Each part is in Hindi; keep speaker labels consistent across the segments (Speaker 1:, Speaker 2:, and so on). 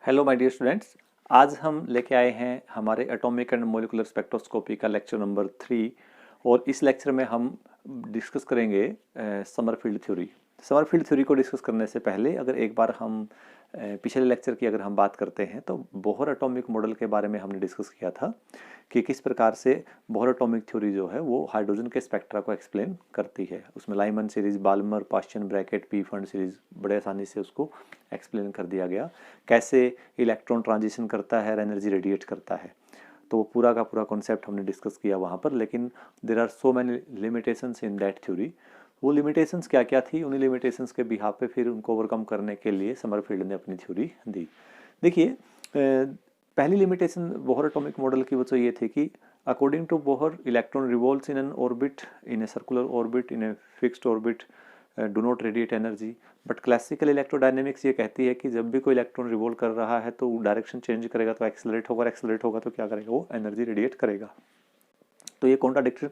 Speaker 1: Hello my dear students. आज हम लेके आए हैं हमारे एटॉमिक एंड मॉलिक्यूलर स्पेक्ट्रोस्कोपी का लेक्चर नंबर 3। और इस लेक्चर में हम डिस्कस करेंगे समरफील्ड थ्योरी। समरफील्ड थ्योरी को डिस्कस करने से पहले अगर एक बार हम पिछले लेक्चर की अगर हम बात करते हैं तो बोहर एटॉमिक मॉडल के बारे में हमने डिस्कस किया था कि किस प्रकार से बोहर एटॉमिक थ्योरी जो है वो हाइड्रोजन के स्पेक्ट्रा को एक्सप्लेन करती है। उसमें Lyman series, Balmer, Paschen Brackett, Pfund series बड़े आसानी से उसको एक्सप्लेन कर दिया गया। कैसे इलेक्ट्रॉन ट्रांजिशन करता है और एनर्जी रेडिएट करता है, तो वो पूरा का पूरा कॉन्सेप्ट हमने डिस्कस किया वहाँ पर। लेकिन there are so many limitations in that theory. वो लिमिटेशंस क्या क्या थी, उन्हीं लिमिटेशंस के बिहाफ पे फिर उनको ओवरकम करने के लिए समरफील्ड ने अपनी थ्योरी दी। देखिए, पहली लिमिटेशन बोहर एटॉमिक मॉडल की वो तो ये थी कि according to Bohr electron revolves in an orbit, in a circular orbit, in a fixed orbit, do not radiate energy. But classical electrodynamics ये कहती है कि जब भी कोई इलेक्ट्रॉन रिवॉल्व कर रहा है तो डायरेक्शन चेंज करेगा तो एक्सेलरेट होगा, एक्सेलरेट होगा तो क्या करेगा, वो एनर्जी रेडिएट करेगा। तो ये कॉन्ट्राडिक्शन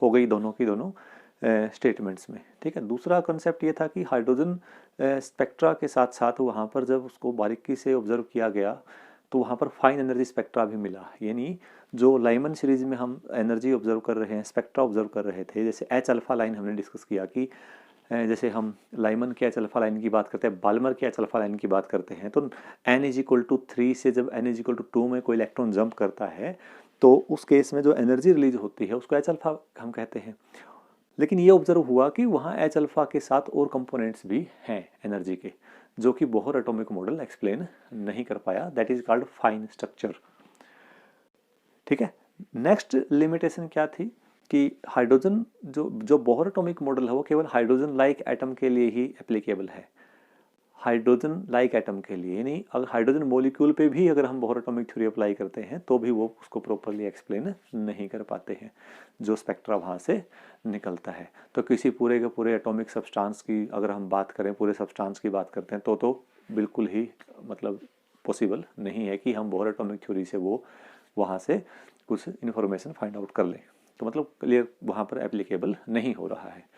Speaker 1: हो गई दोनों की दोनों स्टेटमेंट्स में। ठीक है, दूसरा कंसेप्ट ये था कि हाइड्रोजन स्पेक्ट्रा के साथ साथ वहाँ पर जब उसको बारीकी से ऑब्जर्व किया गया तो वहाँ पर फाइन एनर्जी स्पेक्ट्रा भी मिला। यानी जो लाइमन सीरीज में हम एनर्जी ऑब्जर्व कर रहे हैं, स्पेक्ट्रा ऑब्जर्व कर रहे थे, जैसे एच अल्फा लाइन हमने डिस्कस किया कि जैसे हम लाइमन के एच अल्फा लाइन की बात करते हैं, बाल्मर के एच अल्फा लाइन की बात करते हैं, तो n इज इक्वल टू 3 से जब n इज इक्वल टू 2 में कोई इलेक्ट्रॉन जंप करता है तो उस केस में जो एनर्जी रिलीज होती है उसको एच अल्फा हम कहते हैं। लेकिन ये ऑब्जर्व हुआ कि वहाँ एच अल्फा के साथ और कंपोनेंट्स भी हैं एनर्जी के, जो कि बोहर एटॉमिक मॉडल एक्सप्लेन नहीं कर पाया। That is called fine structure. ठीक है, नेक्स्ट लिमिटेशन क्या थी कि हाइड्रोजन जो बोहर एटॉमिक मॉडल है वो केवल हाइड्रोजन लाइक एटम के लिए ही एप्लीकेबल है। हाइड्रोजन लाइक एटम के लिए, यानी अगर हाइड्रोजन मॉलिक्यूल पे भी अगर हम बोहर एटॉमिक थ्योरी अप्लाई करते हैं तो भी वो उसको प्रॉपरली एक्सप्लेन नहीं कर पाते हैं जो स्पेक्ट्रा वहाँ से निकलता है। तो किसी पूरे के पूरे एटॉमिक सब्सटेंस की अगर हम बात करें, पूरे सब्सटेंस की बात करते हैं तो बिल्कुल ही मतलब पॉसिबल नहीं है कि हम बोहर एटॉमिक थ्योरी से वो वहाँ से कुछ इन्फॉर्मेशन फाइंड आउट कर लें। तो मतलब क्लियर वहाँ पर एप्लीकेबल नहीं हो रहा है।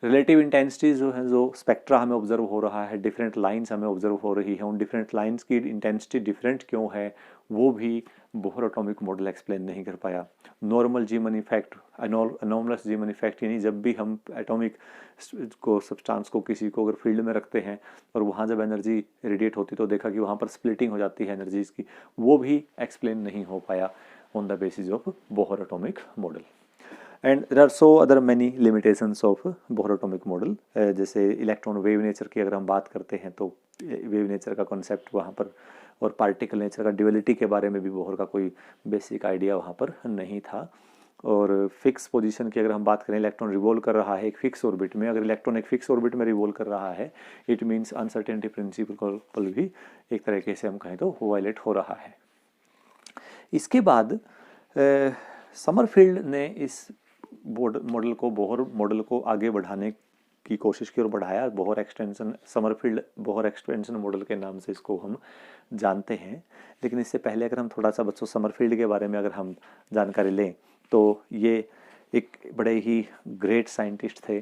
Speaker 1: रिलेटिव इंटेंसिटी जो है, जो स्पेक्ट्रा हमें ऑब्जर्व हो रहा है, डिफरेंट लाइंस हमें ऑब्जर्व हो रही है, उन डिफरेंट लाइंस की इंटेंसिटी डिफरेंट क्यों है वो भी बोहर एटॉमिक मॉडल एक्सप्लेन नहीं कर पाया। नॉर्मल जीमन इफेक्ट, अनोमलस जीमन इफेक्ट, यानी जब भी हम एटॉमिक को सब्सटेंस को किसी को अगर फील्ड में रखते हैं और वहाँ जब एनर्जी रेडिएट होती तो देखा कि वहाँ पर स्प्लिटिंग हो जाती है एनर्जीज की, वो भी एक्सप्लेन नहीं हो पाया on the basis of Bohr atomic model. And there are so other many limitations of Bohr atomic model. जैसे इलेक्ट्रॉन वेव नेचर की अगर हम बात करते हैं तो वेव नेचर का कॉन्सेप्ट वहाँ पर, और पार्टिकल नेचर का ड्यूअलिटी के बारे में भी बोहर का कोई बेसिक आइडिया वहाँ पर नहीं था। और फिक्स पोजीशन की अगर हम बात करें, इलेक्ट्रॉन रिवॉल्व कर रहा है एक फिक्स ऑर्बिट में, अगर इलेक्ट्रॉन एक फिक्स ऑर्बिट में रिवॉल्व कर रहा है इट मीन्स अनसर्टेनिटी प्रिंसिपल भी एक तरीके से हम कहें तो वायलेट हो रहा है। इसके बाद समरफील्ड ने इस मॉडल को, बोहर मॉडल को आगे बढ़ाने की कोशिश की और बढ़ाया। Bohr extension, Sommerfeld Bohr extension model के नाम से इसको हम जानते हैं। लेकिन इससे पहले अगर हम थोड़ा सा बच्चों समरफील्ड के बारे में अगर हम जानकारी लें तो ये एक बड़े ही ग्रेट साइंटिस्ट थे।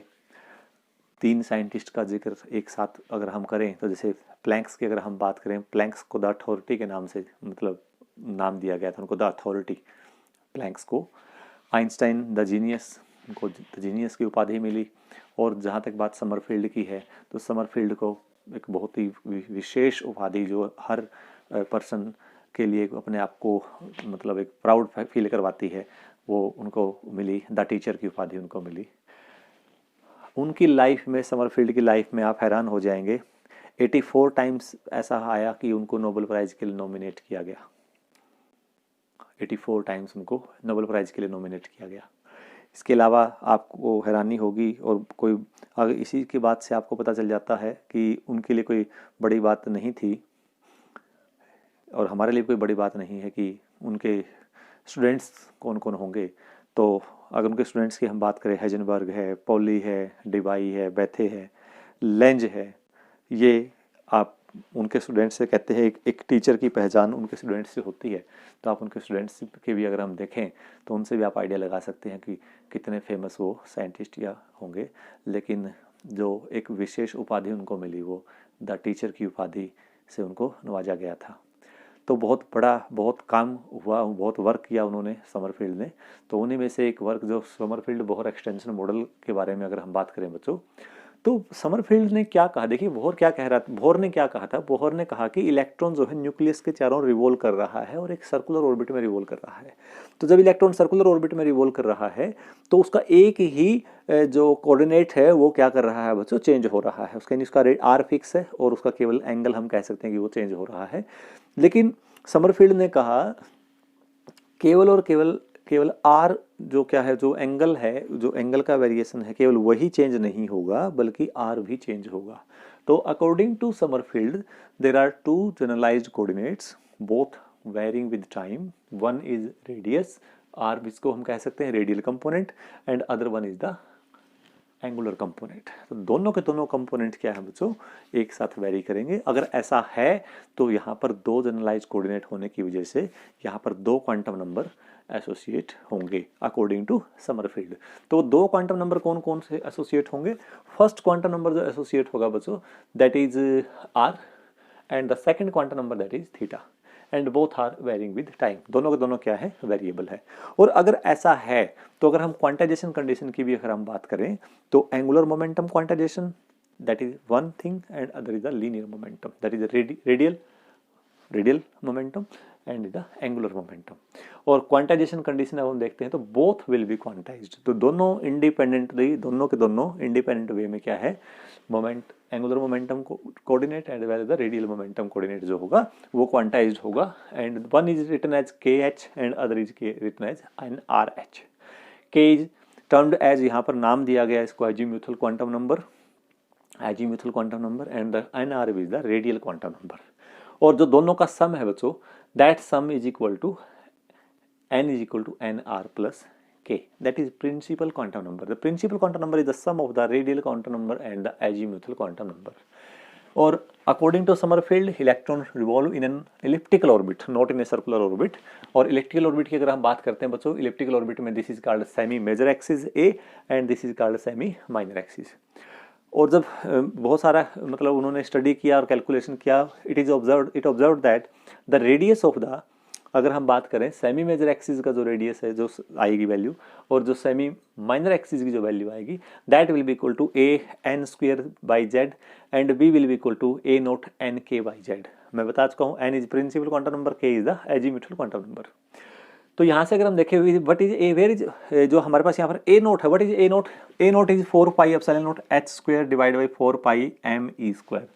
Speaker 1: 3 साइंटिस्ट का जिक्र एक साथ अगर हम करें तो जैसे प्लैंक्स की अगर हम बात करें, प्लैंक्स को द अथॉरिटी के नाम से मतलब नाम दिया गया था उनको, द अथॉरिटी प्लैंक्स को। आइंस्टाइन द जीनियस, उनको द जीनियस की उपाधि मिली। और जहाँ तक बात समरफील्ड की है तो समरफील्ड को एक बहुत ही विशेष उपाधि जो हर पर्सन के लिए अपने आप को मतलब एक प्राउड फील करवाती है, वो उनको मिली, द टीचर की उपाधि उनको मिली। उनकी लाइफ में, समरफील्ड की लाइफ में आप हैरान हो जाएंगे, 84 टाइम्स ऐसा आया कि उनको नोबेल प्राइज़ के लिए नॉमिनेट किया गया। 84 टाइम्स उनको नोबेल प्राइज़ के लिए नॉमिनेट किया गया। इसके अलावा आपको हैरानी होगी और कोई अगर इसी की बात से आपको पता चल जाता है कि उनके लिए कोई बड़ी बात नहीं थी और हमारे लिए कोई बड़ी बात नहीं है कि उनके स्टूडेंट्स कौन कौन होंगे। तो अगर उनके स्टूडेंट्स की हम बात करें, हेजनबर्ग है, पॉली है, डिबाई है, बेथे है, लेंज है, ये आप उनके स्टूडेंट्स से कहते हैं एक टीचर की पहचान उनके स्टूडेंट्स से होती है। तो आप उनके स्टूडेंट्स के भी अगर हम देखें तो उनसे भी आप आइडिया लगा सकते हैं कि कितने फेमस वो साइंटिस्ट या होंगे। लेकिन जो एक विशेष उपाधि उनको मिली वो द टीचर की उपाधि से उनको नवाजा गया था। तो बहुत बड़ा बहुत काम हुआ, बहुत वर्क किया उन्होंने समरफील्ड ने। तो उन्हीं में से एक वर्क जो समरफील्ड बोहर एक्सटेंशन मॉडल के बारे में अगर हम बात करें बच्चों, तो समरफील्ड ने क्या कहा, देखिए बोहर क्या कह रहा था, बोहर ने क्या कहा था, बोहर ने कहा कि इलेक्ट्रॉन जो है न्यूक्लियस के चारों रिवॉल्व कर रहा है और एक सर्कुलर ऑर्बिट में रिवॉल्व कर रहा है। तो जब इलेक्ट्रॉन सर्कुलर ऑर्बिट में रिवॉल्व कर रहा है तो उसका एक ही जो कोऑर्डिनेट है वो क्या कर रहा है बच्चों, चेंज हो रहा है। उसका उसका आर फिक्स है और उसका केवल एंगल हम कह सकते हैं कि वो चेंज हो रहा है। लेकिन समरफील्ड ने कहा केवल और केवल आर जो क्या है, जो एंगल है, जो एंगल का वेरिएशन है, केवल वही चेंज नहीं होगा बल्कि आर भी चेंज होगा। तो according to Sommerfeld there are two generalized coordinates both varying with time, one is radius r, जिसको हम कह सकते हैं radial component, and other one is the angular component. तो दोनों के दोनों कंपोनेंट क्या है बच्चों, एक साथ वेरी करेंगे। अगर ऐसा है तो यहाँ पर दो जनरलाइज कोऑर्डिनेट होने की वजह से यहाँ पर दो क्वांटम नंबर एसोसिएट होंगे अकॉर्डिंग टू समरफील्ड। तो दो क्वांटम नंबर कौन कौन से एसोसिएट होंगे? फर्स्ट क्वांटम नंबर जो एसोसिएट होगा बच्चों that is r, and the second quantum number that is theta, and both are varying with time. दोनों के दोनों क्या है, वेरिएबल है। और अगर ऐसा है तो अगर हम क्वांटाइजेशन कंडीशन की भी अगर हम बात करें तो angular momentum quantization that is one thing, and other is the linear momentum that is radial momentum and the angular momentum. और क्वांटाइजेशन कंडीशन अब हम देखते हैं तो बोथ विल बी क्वांटाइज्ड। तो दोनों इंडिपेंडेंटली, दोनों के दोनों इंडिपेंडेंट वे में क्या है, moment angular momentum coordinate and well the radial momentum coordinate जो होगा वो क्वांटाइज्ड होगा, and one is written as K H and other is written as N R H. K is termed as, यहाँ पर नाम दिया गया इसको azimuthal quantum number, azimuthal quantum number, and the N R is the radial quantum number. और जो दोनों का सम है बच्चों that sum is equal to n is equal to nr plus k, that is principal quantum number. The principal quantum number is the sum of the radial quantum number and the azimuthal quantum number. और according to Sommerfeld, electron revolve in an elliptical orbit, not in a circular orbit. और elliptical orbit की अगर हम बात करते हैं बच्चों, elliptical orbit में this is called semi major axis A and this is called semi minor axis. और जब बहुत सारा मतलब उन्होंने स्टडी किया और कैलकुलेशन किया, it observed that the radius of the, अगर हम बात करें सेमी मेजर एक्सिस का जो रेडियस है जो आएगी वैल्यू, और जो सेमी माइनर एक्सिस की जो वैल्यू आएगी that will be equal to A N square by Z and B will be equal to A naught N K by Z. मैं बता चुका हूँ N is principal quantum number, K is the azimuthal quantum number. तो यहाँ से अगर हम देखें what is A, where is, जो हमारे पास यहाँ पर ए नोट है, what is A naught? A naught is 4 pi epsilon note h square divide by 4 pi m e square.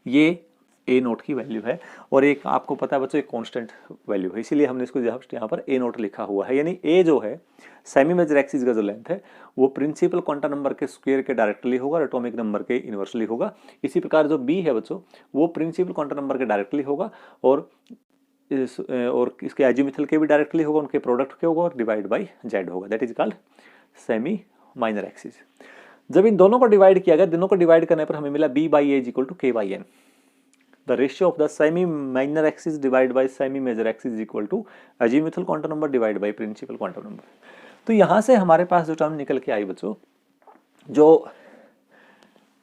Speaker 1: ये ए नोट की वैल्यू है, और एक आपको पता है बच्चों एक कांस्टेंट वैल्यू है, इसीलिए हमने इसको यहाँ पर ए नोट लिखा हुआ है। यानी ए जो है सेमी मेजर एक्सिस का जो लेंथ है वो प्रिंसिपल क्वांटम नंबर के स्क्वायर के डायरेक्टली होगा और एटॉमिक नंबर के इनवर्सली होगा। इसी प्रकार जो बी है बच्चों वो प्रिंसिपल क्वांटम नंबर के डायरेक्टली होगा और इसके एजीम्यूथल के भी डायरेक्टली होगा, उनके प्रोडक्ट के होगा और डिवाइड बाई जेड होगा, that is called semi minor axis. जब इन दोनों को डिवाइड किया गया, दोनों को डिवाइड करने पर हमें मिला B by A is equal to K by N. The ratio of the semi minor axis divided by semi major axis is equal to azimuthal quantum number divided by principal quantum number। तो यहाँ से हमारे पास जो टर्म निकल के आई बच्चों, जो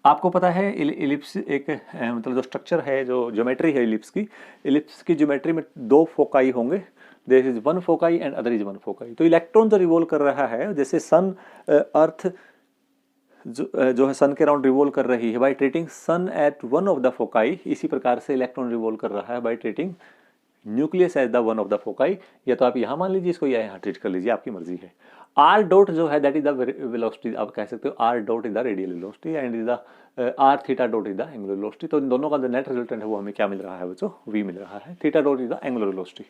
Speaker 1: आपको पता है इलिप्स एक मतलब जो स्ट्रक्चर है, जो ज्योमेट्री है इलिप्स की ज्योमेट्री में दो फोकाई होंगे, there is one foci and other is one foci. तो इलेक्ट्रॉन जो रिवॉल्व कर रहा है, जैसे सन अर्थ जो है सन के अराउंड रिवॉल्व कर रही है by treating sun at one of the foci, इसी प्रकार से इलेक्ट्रॉन रिवॉल्व कर रहा है by treating nucleus as the one of the foci. या तो आप यहाँ मान लीजिए इसको या यहाँ ट्रीट कर लीजिए, आपकी मर्जी है। आर डॉट जो है दैट इज द वेलोसिटी, आप कह सकते हो r dot is the radial velocity and is the r theta dot is the angular velocity. तो इन दोनों का जो नेट रिजल्टेंट है वो हमें क्या मिल रहा है बच्चों, वी मिल रहा है। Theta dot is the angular velocity.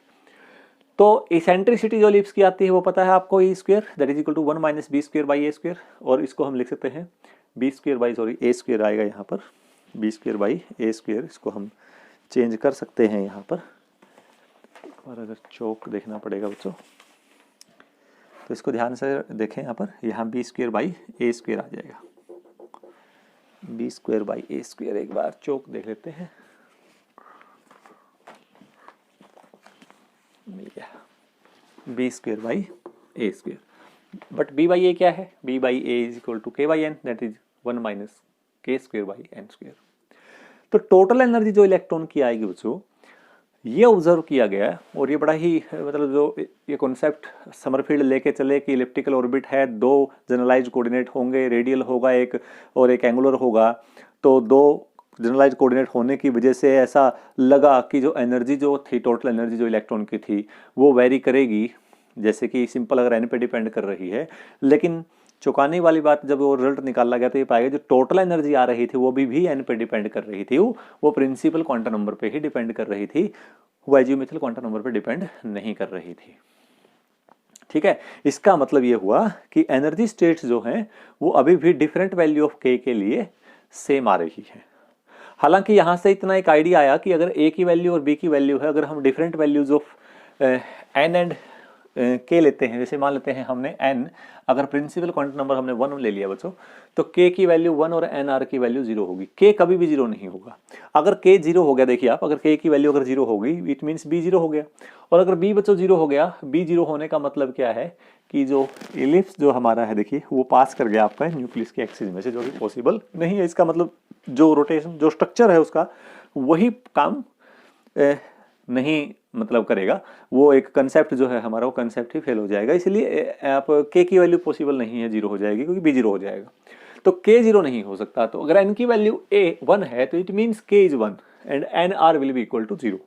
Speaker 1: तो इसेंट्रिसिटी जो इलिप्स की आती है वो पता है आपको, E square that is equal to 1 minus B square by A square, और इसको हम लिख सकते हैं B square by A square आएगा यहाँ पर, B square by A square, इसको हम चेंज कर सकते हैं यहाँ पर। और अगर चौक देखना पड़ेगा बच्चों तो इसको ध्यान से देखें, यहाँ पर यहाँ B square by A square आ जाएगा, B square by A square. एक बार चौक देख लेते हैं, मिल गया B square by A square. But B by A क्या है, B by A is equal to K by N that is 1 minus K square by N square. तो टोटल एनर्जी जो इलेक्ट्रॉन की आएगी बच्चों, ये ऑब्जर्व किया गया है और ये बड़ा ही मतलब जो ये कॉन्सेप्ट समरफील्ड लेके चले कि इलिप्टिकल ऑर्बिट है, दो जनरलाइज्ड कोऑर्डिनेट होंगे, रेडियल होगा एक और एक एंगुलर होगा, तो दो जनरलाइज्ड कोऑर्डिनेट होने की वजह से ऐसा लगा कि जो एनर्जी जो थी, टोटल एनर्जी जो इलेक्ट्रॉन की थी वो वेरी करेगी, जैसे कि सिंपल अगर एन पे डिपेंड कर रही है। लेकिन चौंकाने वाली बात, जब वो रिजल्ट निकाला गया तो ये पाया गया जो टोटल एनर्जी आ रही थी वो भी एन पे डिपेंड कर रही थी, वो प्रिंसिपल क्वांटम नंबर पे ही डिपेंड कर रही थी, वो एजियोमेट्रिकल क्वांटम नंबर पे डिपेंड नहीं कर रही थी। ठीक है, इसका मतलब ये हुआ कि एनर्जी स्टेट्स जो हैं वो अभी भी डिफरेंट वैल्यू ऑफ के लिए सेम आ रही है। हालांकि यहां से इतना एक आइडिया आया कि अगर ए की वैल्यू और बी की वैल्यू है, अगर हम different values of n and k लेते हैं, जैसे मान लेते हैं हमने एन, अगर प्रिंसिपल क्वांटम नंबर हमने 1 ले लिया बच्चों, तो के की वैल्यू 1 और एन आर की वैल्यू 0 होगी। के कभी भी 0 नहीं होगा। अगर के 0 हो गया, देखिए आप, अगर के की वैल्यू अगर 0 हो गई, इट मीन्स बी 0 हो गया। और अगर बी बच्चों 0 हो गया, बी 0 होने का मतलब क्या है कि जो इलिप्स जो हमारा है, देखिए वो पास कर गया आपका न्यूक्लियस के एक्सिस में से, जो कि पॉसिबल नहीं है। इसका मतलब जो रोटेशन, जो स्ट्रक्चर है उसका, वही काम नहीं मतलब करेगा, वो एक कंसेप्ट जो है हमारा, वो कंसेप्ट ही फेल हो जाएगा। इसलिए आप के की वैल्यू पॉसिबल नहीं है 0 हो जाएगी, क्योंकि बी 0 हो जाएगा। तो के 0 नहीं हो सकता। तो अगर एन की वैल्यू ए 1 है तो it means k is 1 and n r will be equal to 0।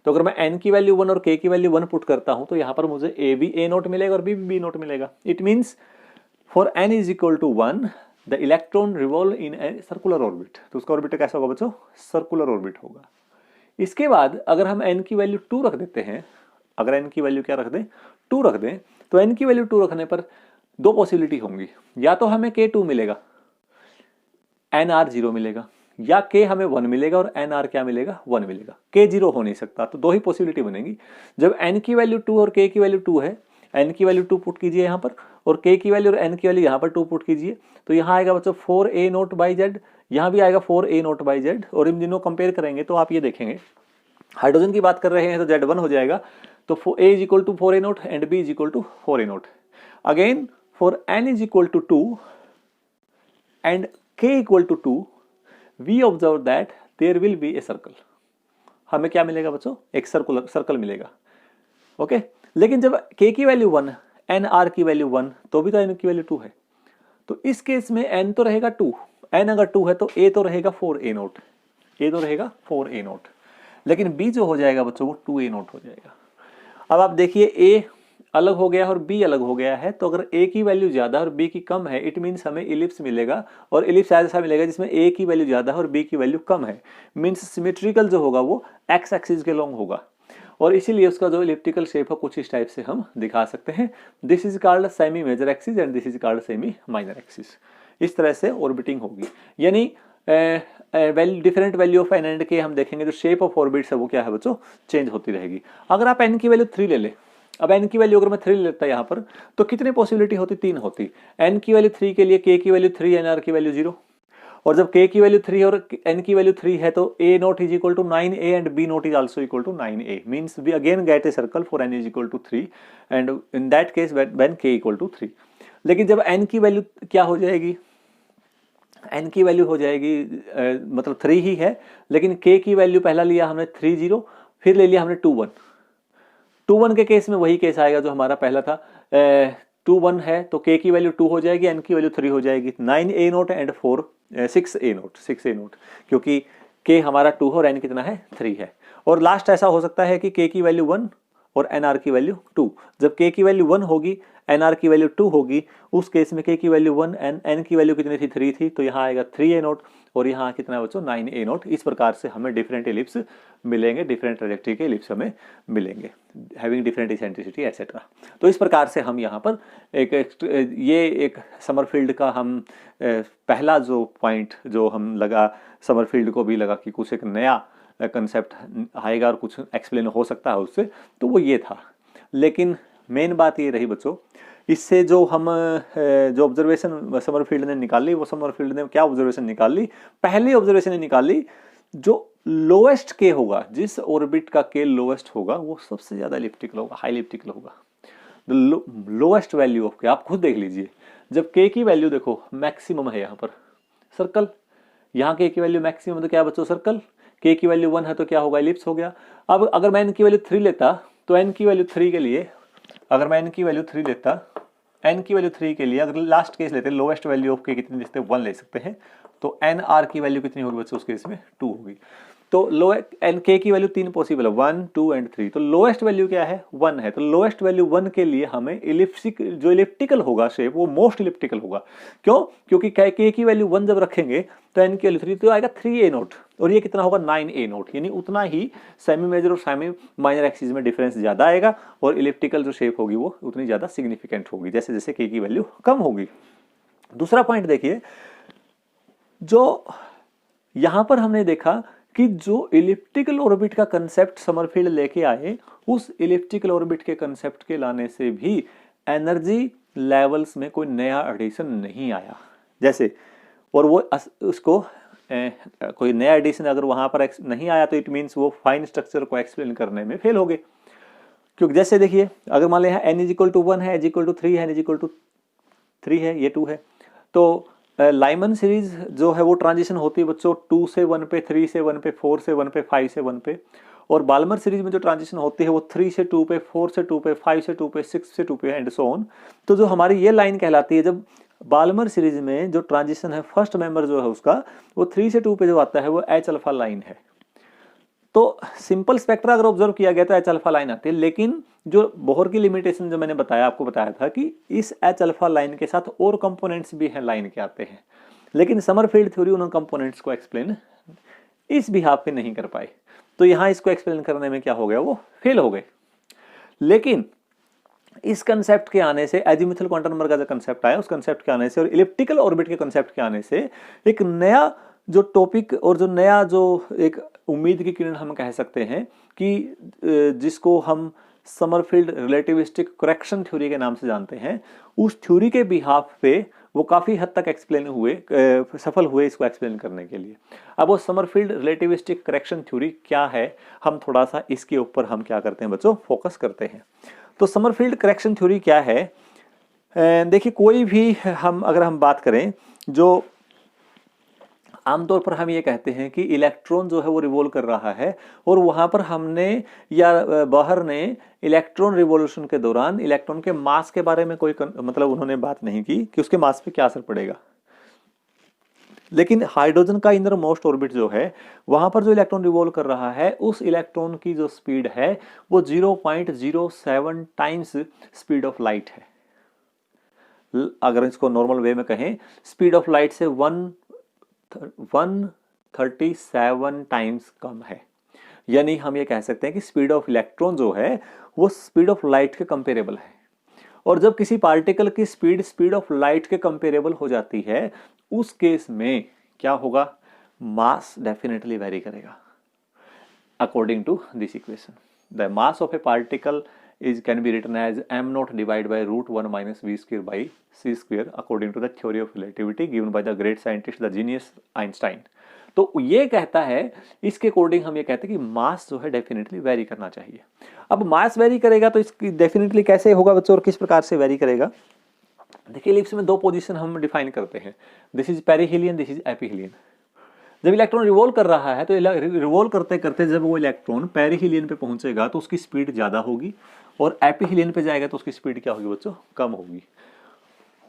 Speaker 1: तो अगर मैं एन की वैल्यू 1 और के की वैल्यू 1 पुट करता हूं तो यहां पर मुझे ए भी ए नोट मिलेगा और बी भी बी नोट मिलेगा। It means for n is equal to 1 the electron revolve in a circular orbit. तो उसका ऑर्बिट कैसा होगा बच्चों? सर्कुलर ऑर्बिट होगा। इसके बाद अगर हम n की वैल्यू 2 रख देते हैं, अगर n की वैल्यू क्या रख दें? 2 रख दें, तो n की वैल्यू 2 रखने पर दो पॉसिबिलिटी होंगी। या तो हमें k2 मिलेगा, nr 0 मिलेगा, या k हमें 1 मिलेगा और nr क्या मिलेगा? 1 मिलेगा। k 0 हो नहीं सकता। तो दो ही पॉसिबिलिटी बनेगी। जब n की वैल्यू 2 और k की वैल्यू 2 है, n की वैल्यू 2 पुट कीजिए यहां पर, और k की वैल्यू और n की वैल्यू यहां पर 2 पुट कीजिए, तो यहां आएगा बच्चों 4a नोट बाई जेड, यहां भी आएगा 4a नोट बाई जेड। और इन दिनों कंपेयर करेंगे तो आप ये देखेंगे, हाइड्रोजन की बात कर रहे हैं तो Z1 हो जाएगा, तो A is equal to 4a naught and B is equal to 4a naught. Again for n is equal to 2 and k equal to 2, we observe that there will be a circle. हमें क्या मिलेगा बच्चों? एक सर्कल मिलेगा। ओके, लेकिन जब k की वैल्यू 1, n r की वैल्यू 1, तो भी तो n की वैल्यू 2 है। तो इस केस में n तो रहेगा 2, n अगर 2 है तो a तो रहेगा 4a नोट, a तो रहेगा 4a नोट। लेकिन b जो हो जाएगा बच्चों वो 2a नोट हो जाएगा। अब आप देखिए a अलग हो गया और b अलग हो गया है, तो अगर a की वैल्यू ज्यादा और b की कम है, इट मीन्स हमें इलिप्स मिलेगा, और इलिप्स ऐसा मिलेगा जिसमें a की वैल्यू ज्यादा है और b की वैल्यू कम है। मीन्स सिमेट्रिकल जो होगा वो x एक्सिस के लॉन्ग होगा, और इसीलिए उसका जो इलिप्टिकल शेप है कुछ इस टाइप से हम दिखा सकते हैं। This is called semi major axis and this is called semi minor axis. इस तरह से ऑर्बिटिंग होगी, यानी different value of n and k हम देखेंगे, जो शेप ऑफ ऑर्बिट्स है वो क्या है बच्चों? चेंज होती रहेगी। अगर आप एन की वैल्यू 3 ले ले, अब एन की वैल्यू अगर मैं 3 लेता यहाँ पर, तो कितनी पॉसिबिलिटी होती? 3 होती। एन की वैल्यू 3 के लिए k की वैल्यू 3, एन आर की वैल्यू 0। और जब k की वैल्यू 3 और n की वैल्यू 3 है तो a naught is equal to 9a and b naught is also equal to 9a। Means we again get a circle for n is equal to 3 and in that case when k equal to 3। लेकिन जब n की वैल्यू क्या हो जाएगी? n की वैल्यू हो जाएगी मतलब 3 ही है, लेकिन k की वैल्यू पहला लिया हमने 3 0, फिर ले लिया हमने 2 1। 2 1 के केस में वही केस आएगा जो हमारा पहला था। 2 1 है तो k की वैल्यू 2 हो जाएगी, n की वैल्यू 3 हो जाएगी। 9a note and 6a note, क्योंकि k हमारा 2 है और n कितना है? 3 है। और लास्ट ऐसा हो सकता है कि k की वैल्यू 1 और nr की वैल्यू 2। जब k की वैल्यू 1 होगी, nr की वैल्यू 2 होगी, उस केस में k की वैल्यू 1, n की वैल्यू कितनी थी? 3 थी, तो यहाँ आएगा 3a नोट और यहाँ कितना बच्चों? 9a note. इस प्रकार से हमें डिफरेंट एलिप्स मिलेंगे, डिफरेंट ट्रैजेक्टरी के एलिप्स हमें मिलेंगे, हैविंग डिफरेंट इसेंट्रिसिटी एटसेट्रा। तो इस प्रकार से हम यहाँ पर एक समरफील्ड का हम पहला जो पॉइंट जो हम लगा, समरफील्ड को भी लगा कि कुछ एक नया कंसेप्ट आएगा और कुछ एक्सप्लेन हो सकता है उससे, तो वो ये था। लेकिन मेन बात ये रही बच्चों, इससे जो हम जो ऑब्जर्वेशन समरफील्ड ने निकाली, वो समरफील्ड ने क्या ऑब्जर्वेशन निकाली? पहली ऑब्जर्वेशन ने निकाली जो लोएस्ट के होगा, जिस ऑर्बिट का के लोएस्ट होगा वो सबसे ज्यादा इलिप्टिकल होगा, हाई इलिप्टिकल होगा। द लोएस्ट वैल्यू ऑफ के, आप खुद देख लीजिए, जब के की वैल्यू देखो मैक्सिमम है यहाँ पर, सर्कल, यहाँ के की वैल्यू मैक्सिमम तो क्या बच्चों? सर्कल। k की वैल्यू 1 है तो क्या होगा, इलिप्स हो गया। अब अगर मैं n की वैल्यू 3 लेता तो n की वैल्यू 3 के लिए, अगर मैं n की वैल्यू 3 लेता, n की वैल्यू 3 के लिए अगर लास्ट केस लेते, लोएस्ट वैल्यू ऑफ k कितनी लिखते हैं, 1 ले सकते हैं, तो nr की वैल्यू कितनी होगी बच्चों उस केस में, 2 होगी। तो लो एन k की वैल्यू 3 पॉसिबल है, 1 2 एंड 3, तो लोएस्ट वैल्यू क्या है, 1 है। तो लोएस्ट वैल्यू 1 के लिए हमें इलिप्सिक जो इलिप्टिकल होगा शेप वो मोस्ट इलिप्टिकल होगा। क्यों, क्योंकि k की वैल्यू 1 जब रखेंगे तो n की वैल्यू 3 तो आएगा 3a0 और ये कितना होगा 9a0, यानी उतना ही सेमी मेजर और सेमी माइनर एक्सिस में डिफरेंस ज्यादा आएगा और इलिप्टिकल जो शेप होगी वो उतनी ज्यादा सिग्निफिकेंट होगी जैसे जैसे k की वैल्यू कम होगी। दूसरा पॉइंट देखिए, जो यहां पर हमने देखा कि जो इलिप्टिकल ऑर्बिट का कंसेप्ट समरफील्ड लेके आए, उस इलिप्टिकल ऑर्बिट के कंसेप्ट के लाने से भी एनर्जी लेवल्स में कोई नया एडिशन नहीं आया। जैसे और वो उसको कोई नया एडिशन अगर वहां पर नहीं आया तो इट मीन्स वो फाइन स्ट्रक्चर को एक्सप्लेन करने में फेल हो गए। क्योंकि जैसे देखिए, अगर मान लें n = 1 है, h = 3 है, n = 3 है, ये 2 है, तो लाइमन सीरीज जो है वो ट्रांजिशन होती है बच्चों 2 से 1 पे, 3 से 1 पे, 4 से 1 पे, 5 से 1 पे, और बाल्मर सीरीज में जो ट्रांजिशन होती है वो 3 से 2 पे, 4 से 2 पे, 5 से 2 पे, 6 से 2 पे एंड सो ऑन। तो जो हमारी ये लाइन कहलाती है, जब बाल्मर सीरीज में जो ट्रांजिशन है फर्स्ट मेंबर जो है उसका वो 3 से 2 पे जो आता है वो एच अल्फा लाइन है। तो सिंपल स्पेक्ट्रा अगर ऑब्जर्व किया गया तो एच अल्फा लाइन आती है, लेकिन जो बोहर की लिमिटेशन जो मैंने बताया आपको बताया था कि इस एच अल्फा लाइन के साथ और कंपोनेंट्स भी हैं लाइन के आते हैं, लेकिन समरफील्ड थ्योरी उन कंपोनेंट्स को एक्सप्लेन इस बिहाफ पे नहीं कर पाए, तो यहां इसको एक्सप्लेन करने में क्या हो गया, वो फेल हो गए। लेकिन इस कंसेप्ट के आने से, एजीमुथल क्वांटम नंबर का जो कंसेप्ट आया उस कंसेप्ट के आने से और इलिप्टिकल ऑर्बिट के कंसेप्ट के आने से एक नया जो टॉपिक और जो नया जो एक उम्मीद की किरण हम कह सकते हैं कि जिसको हम समरफील्ड रिलेटिविस्टिक करेक्शन थ्योरी के नाम से जानते हैं, उस थ्योरी के बिहाफ पे वो काफी हद तक एक्सप्लेन हुए, सफल हुए इसको एक्सप्लेन करने के लिए। अब वो समरफील्ड रिलेटिविस्टिक करेक्शन थ्योरी क्या है, हम थोड़ा सा इसके ऊपर हम क्या करते हैं बच्चों, फोकस करते हैं। तो समरफील्ड करेक्शन थ्योरी क्या है, देखिए कोई भी अगर हम बात करें, जो आमतौर पर हम ये कहते हैं कि इलेक्ट्रॉन जो है वो रिवॉल्व कर रहा है और वहां पर हमने या बाहर ने इलेक्ट्रॉन रिवॉल्यूशन के दौरान इलेक्ट्रॉन के मास के बारे में कोई मतलब उन्होंने बात नहीं की कि उसके मास पे क्या असर पड़ेगा। लेकिन हाइड्रोजन का इनर मोस्ट ऑर्बिट जो है वहां पर जो इलेक्ट्रॉन रिवॉल्व कर रहा है उस इलेक्ट्रॉन की जो स्पीड है वो 0.07 टाइम्स स्पीड ऑफ लाइट है। अगर इसको नॉर्मल वे में कहें, स्पीड ऑफ लाइट से 137 टाइम्स कम है। यानी हम ये कह सकते हैं कि स्पीड ऑफ इलेक्ट्रॉन जो है वो स्पीड ऑफ लाइट के कंपेरेबल है। और जब किसी पार्टिकल की स्पीड ऑफ लाइट के कंपेरेबल हो जाती है, उस केस में क्या होगा, मास डेफिनेटली वेरी करेगा। According to this equation, the mass of a particle can be written as m0 divided by √1 minus v square by c square according to the theory of relativity given by the great scientist the genius Einstein। तो ये कहता है, इसके अकॉर्डिंग हम ये कहते हैं कि मास जो है डेफिनेटली वेरी करना चाहिए। अब मास वेरी करेगा तो इसकी डेफिनेटली कैसे होगा बच्चों और किस प्रकार से वेरी करेगा। देखिए इलिप्स में दो पोजीशन हम डिफाइन करते हैं, this is perihelion, this is एपीहीलियन। जब इलेक्ट्रॉन रिवॉल्व कर रहा है तो रिवॉल्व करते करते जब वो इलेक्ट्रॉन पेरिहीलियन पे पहुंचेगा तो उसकी स्पीड ज्यादा होगी और एपीहीलियन पे जाएगा तो उसकी स्पीड क्या होगी बच्चों, कम होगी।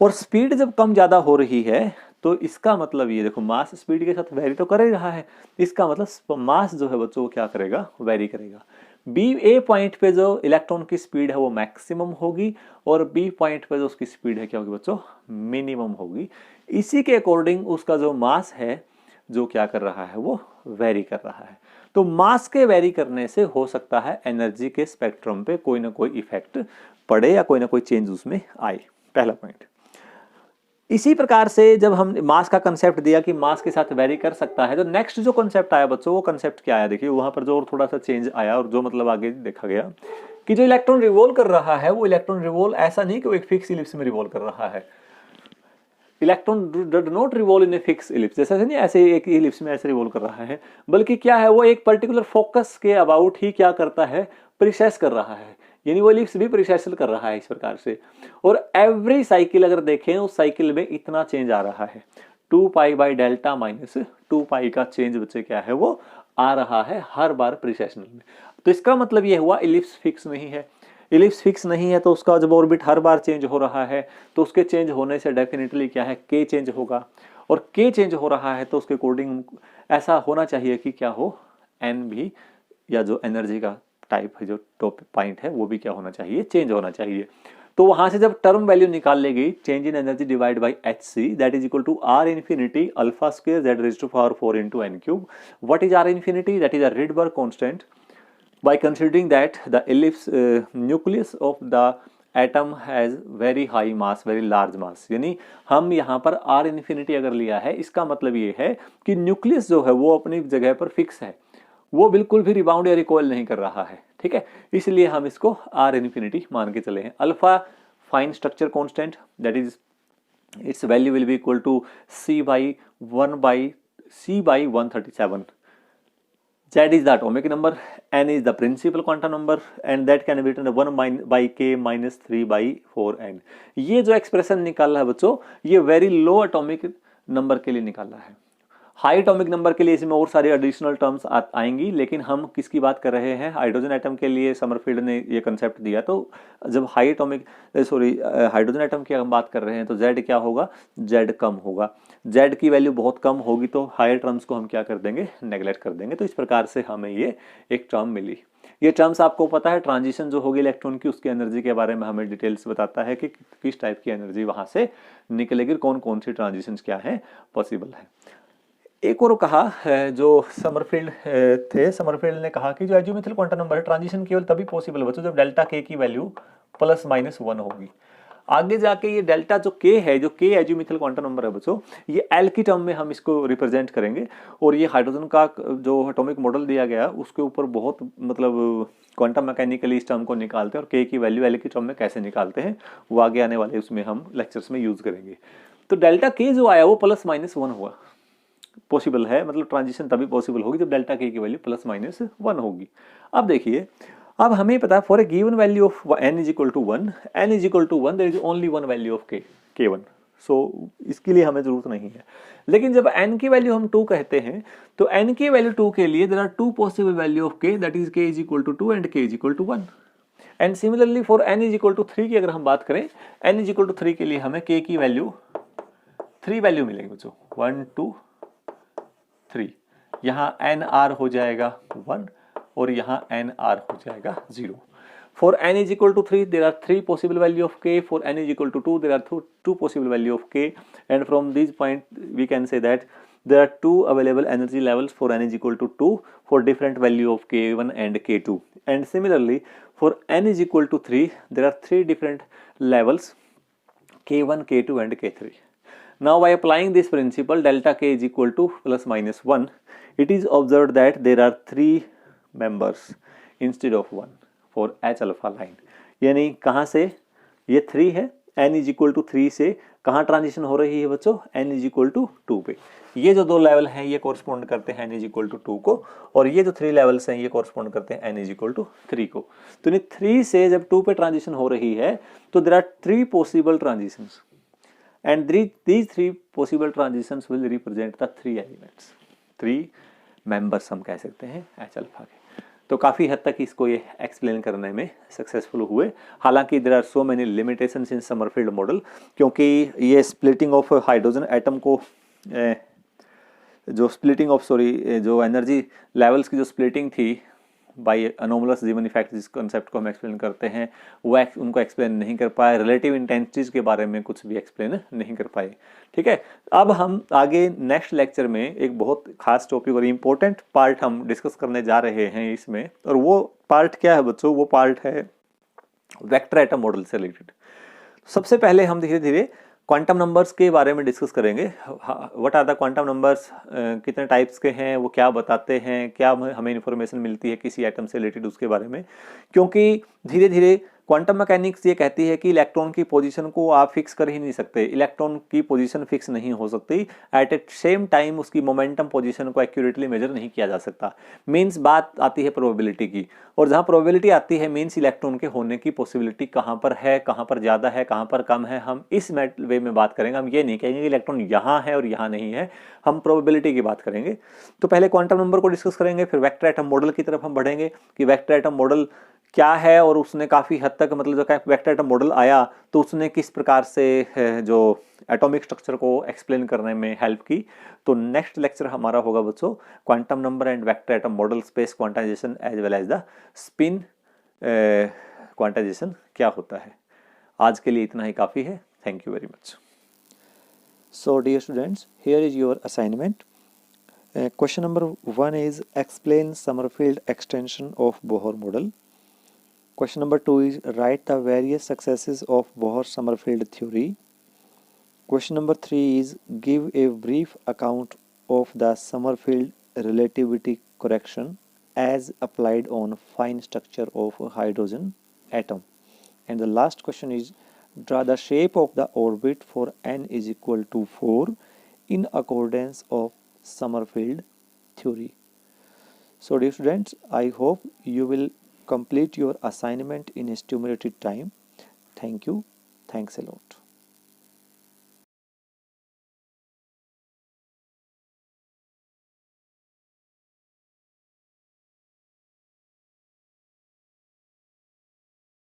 Speaker 1: और स्पीड जब कम ज्यादा हो रही है तो इसका मतलब ये देखो, मास स्पीड के साथ वेरी तो कर ही रहा है, इसका मतलब मास जो है बच्चों वो क्या करेगा, वेरी करेगा। बी ए पॉइंट पे जो इलेक्ट्रॉन की स्पीड है वो मैक्सिमम होगी और बी पॉइंट पे जो उसकी स्पीड है क्या होगी बच्चों, मिनिमम होगी। इसी के अकॉर्डिंग उसका जो मास है जो क्या कर रहा है, वो वेरी कर रहा है। तो मास के वेरी करने से हो सकता है एनर्जी के स्पेक्ट्रम पे कोई ना कोई इफेक्ट पड़े या कोई ना कोई चेंज उसमें आए, पहला पॉइंट। इसी प्रकार से जब हम मास का कंसेप्ट दिया कि मास के साथ वेरी कर सकता है, तो नेक्स्ट जो कंसेप्ट आया बच्चों, वो कंसेप्ट क्या आया, देखिए वहां पर जो और थोड़ा सा चेंज आया और जो मतलब आगे देखा गया कि जो इलेक्ट्रॉन रिवॉल्व कर रहा है वो इलेक्ट्रॉन रिवॉल्व ऐसा नहीं कि वो एक फिक्स इलिप्स में रिवॉल्व कर रहा है। Electron did not revolve in a fix ellipse, जैसा नहीं ऐसे एक इलिप्स में ऐसे रिवॉल्व कर रहा है, बल्कि क्या है, वो एक पर्टिकुलर फोकस के अबाउट ही क्या करता है, प्रिसेस कर रहा है। यानी वो इलिप्स भी प्रिसेसल कर रहा है इस प्रकार से। और एवरी साइकिल अगर देखें उस साइकिल में इतना चेंज आ रहा है, 2 पाई बाई डेल्टा माइनस 2 पाई का चेंज बच्चे क्या है वो आ रहा है हर बार प्रीसेशनल में। तो इसका मतलब ये हुआ इलिप्स फिक्स नहीं है। इलिप्स फिक्स नहीं है तो उसका जब ऑर्बिट हर बार चेंज हो रहा है तो उसके चेंज होने से डेफिनेटली क्या है के चेंज होगा, और के चेंज हो रहा है तो उसके अकॉर्डिंग ऐसा होना चाहिए कि क्या हो एन भी, या जो एनर्जी का टाइप है जो टॉप पॉइंट है वो भी क्या होना चाहिए, चेंज होना चाहिए। तो वहां से जब टर्म वैल्यू निकाल ली गई change in energy divide by h c that is equal to R infinity alpha square z raise to power 4 into n cube. What is R infinity? That is a Rydberg constant. By considering that the ellipse nucleus of the atom has very high mass, very large मास, यानी हम यहाँ पर आर इन्फिनिटी अगर लिया है इसका मतलब ये है कि न्यूक्लियस जो है वो अपनी जगह पर फिक्स है, वो बिल्कुल भी रिबाउंड या रिकॉइल नहीं कर रहा है, ठीक है। इसलिए हम इसको आर इन्फिनिटी मान के चले हैं। Alpha fine structure constant that is its value will be equal to c by 137. Z is the atomic number, n is the principal quantum number, and that can be written 1 by k minus 3 by 4n. ये जो एक्सप्रेशन निकाला है बच्चों ये वेरी लो एटॉमिक नंबर के लिए निकाला है। हाई एटॉमिक नंबर के लिए इसमें और सारी एडिशनल टर्म्स आएंगी, लेकिन हम किसकी बात कर रहे हैं, हाइड्रोजन एटम के लिए समरफील्ड ने ये कंसेप्ट दिया। तो जब हाइड्रोजन एटम की हम बात कर रहे हैं तो Z क्या होगा, Z कम होगा। Z की वैल्यू बहुत कम होगी तो हायर टर्म्स को हम क्या कर देंगे, नेगलेक्ट कर देंगे। तो इस प्रकार से हमें ये एक टर्म मिली। ये टर्म्स आपको पता है ट्रांजिशन जो होगी इलेक्ट्रॉन की उसकी एनर्जी के बारे में हमें डिटेल्स बताता है कि किस टाइप की एनर्जी वहां से निकलेगी, कौन कौन सी ट्रांजिशन क्या है पॉसिबल है। एक और कहा जो समरफील्ड थे, समरफील्ड ने कहा कि जो एजियोमेट्रिक क्वांटम नंबर है ट्रांजिशन केवल तभी पॉसिबल है बच्चों जब डेल्टा के की वैल्यू प्लस माइनस 1 होगी। आगे जाके ये डेल्टा जो के है, जो के एजियोमेट्रिक क्वांटम नंबर है बच्चों, ये एल की टर्म में हम इसको रिप्रेजेंट करेंगे। और ये हाइड्रोजन का जो एटॉमिक मॉडल दिया गया उसके ऊपर बहुत मतलब क्वांटम मैकेनिकली इस टर्म को निकालते हैं और के की वैल्यू एल की टर्म में कैसे निकालते हैं वो आगे आने वाले उसमें हम लेक्चर्स में यूज करेंगे। तो डेल्टा के जो आया वो प्लस माइनस 1 हुआ, पॉसिबल है, मतलब ट्रांजिशन तभी पॉसिबल होगी जब डेल्टा के की वैल्यू प्लस माइनस 1 होगी। अब देखिए, अब हमें पता है for a given value of n is equal to 1, n is equal to 1 there is only one value of k1। So इसके लिए हमें जरूरत नहीं है। लेकिन जब n की वैल्यू हम 2 कहते हैं तो n की वैल्यू 2 के लिए there are 2 possible value of k that is k is equal to 2 and k is equal to 1। And similarly for n is equal to 3 की अगर हम बात करें, n इज इक्वल टू 3 के लिए हमें k की वैल्यू 3 वैल्यू मिलेगी बच्चों, 1 2 3। यहाँ एन आर हो जाएगा 1 और यहाँ एन आर हो जाएगा 0। For n is equal to 3 there are 3 possible value of k, for n is equal to 2 there are 2 possible value of k, and from this point we can say that there are 2 available energy levels for n is equal to 2 for different value of k1 and k2, and similarly for n is equal to 3 there are 3 different levels k1 k2 and k3. Now by applying this principle delta k is equal to plus minus 1, it is observed that there are 3 members instead of 1 for H alpha line। यानी कहाँ से ये 3 है, n is equal to 3 से कहाँ ट्रांजिशन हो रही है बच्चों, n is equal to 2 पे। ये जो 2 लेवल हैं ये कोरस्पॉन्ड करते हैं n is equal to 2 को, और ये जो 3 लेवल्स हैं ये कोरस्पॉन्ड करते हैं n is equal to 3 को। तो इन 3 से जब 2 पे ट्रांजिशन हो रही है तो there are 3 possible transitions, and these 3 possible transitions will represent the 3 elements, 3 members हम कह सकते हैं H अल्फा के। तो काफ़ी हद तक इसको ये एक्सप्लेन करने में सक्सेसफुल हुए। हालांकि there are so many limitations in Sommerfeld model, क्योंकि ये स्प्लिटिंग ऑफ हाइड्रोजन एटम को जो एनर्जी लेवल्स की जो स्प्लिटिंग थी बाय अनोमलस जीवन इफेक्ट, जिस कॉन्सेप्ट को हम एक्सप्लेन करते हैं वो उनको एक्सप्लेन नहीं कर पाए। रिलेटिव इंटेंसिटीज के बारे में कुछ भी एक्सप्लेन नहीं कर पाए। ठीक है, अब हम आगे नेक्स्ट लेक्चर में एक बहुत खास टॉपिक और इम्पोर्टेंट पार्ट हम डिस्कस करने जा रहे हैं इसमें, और वो पार्ट क्या है बच्चों, वो पार्ट है वेक्टर एटम मॉडल से रिलेटेड। सबसे पहले हम धीरे धीरे क्वांटम नंबर्स के बारे में डिस्कस करेंगे। What are the quantum numbers, कितने टाइप्स के हैं, वो क्या बताते हैं, क्या हमें इन्फॉर्मेशन मिलती है किसी एटम से रिलेटेड उसके बारे में। क्योंकि धीरे धीरे क्वांटम मैकेनिक्स ये कहती है कि इलेक्ट्रॉन की पोजीशन को आप फिक्स कर ही नहीं सकते, इलेक्ट्रॉन की पोजीशन फिक्स नहीं हो सकती, एट ए सेम टाइम उसकी मोमेंटम पोजीशन को एक्यूरेटली मेजर नहीं किया जा सकता। मींस बात आती है प्रोबेबिलिटी की, और जहां प्रोबेबिलिटी आती है मींस इलेक्ट्रॉन के होने की पॉसिबिलिटी कहां पर है, कहां पर ज्यादा है, कहां पर कम है, हम इस वे में बात करेंगे। हम ये नहीं कहेंगे कि इलेक्ट्रॉन यहां है और यहां नहीं है, हम प्रोबेबिलिटी की बात करेंगे। तो पहले क्वांटम नंबर को डिस्कस करेंगे, फिर वेक्टर एटम मॉडल की तरफ हम बढ़ेंगे कि वेक्टर एटम मॉडल क्या है, और उसने काफ़ी हद तक मतलब जो वेक्टर एटम मॉडल आया तो उसने किस प्रकार से जो एटॉमिक स्ट्रक्चर को एक्सप्लेन करने में हेल्प की। तो नेक्स्ट लेक्चर हमारा होगा बच्चों quantum number and vector atom model, space quantization as well as the spin quantization क्या होता है। आज के लिए इतना ही काफ़ी है। Thank you very much. So dear students, here is your assignment. Question number 1 is explain Summerfield extension of Bohr model. Question number 2 is write the various successes of Bohr-Sommerfeld theory. Question number 3 is give a brief account of the Summerfield relativity correction as applied on fine structure of a hydrogen atom. And the last question is draw the shape of the orbit for n is equal to 4 in accordance of Summerfield theory. So dear students, I hope you will complete your assignment in a stimulated time. Thank you. Thanks a lot.